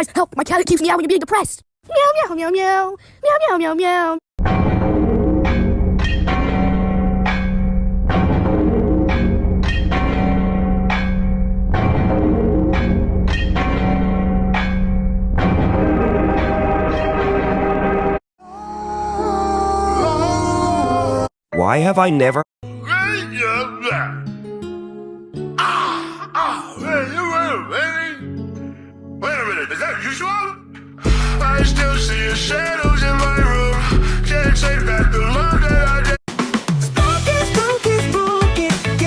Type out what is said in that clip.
guys, help! My cat keeps meowing and being depressed. Meow, meow, meow, meow. Meow, meow, meow, meow. Why have I never... Wait a minute, is that usual? I still see your shadows in my room. Can't take back the love that I